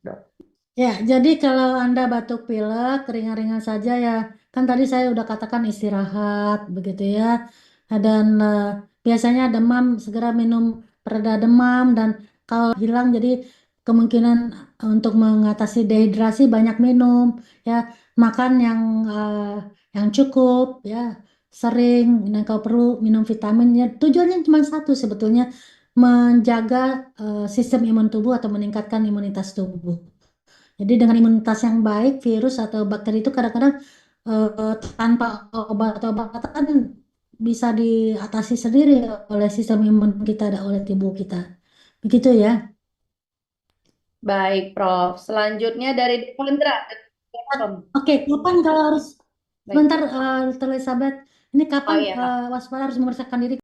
dok? Ya, jadi kalau Anda batuk pilek, ringan-ringan saja ya, kan tadi saya udah katakan istirahat, begitu ya. Dan biasanya demam, segera minum pereda demam, dan kalau hilang, jadi kemungkinan untuk mengatasi dehidrasi banyak minum, ya, makan yang cukup, ya, sering, dan kalau perlu minum vitaminnya. Tujuannya cuma satu sebetulnya, menjaga sistem imun tubuh atau meningkatkan imunitas tubuh. Jadi dengan imunitas yang baik, virus atau bakteri itu kadang-kadang tanpa obat-obatan bisa diatasi sendiri oleh sistem imun kita dan oleh tubuh kita. Begitu ya. Baik, Prof. Selanjutnya dari Devendra. Oke, kapan kalau harus Baik. sebentar, Dr. Elizabeth, ini Oh kapan iya, Kak. waspada harus memeriksakan diri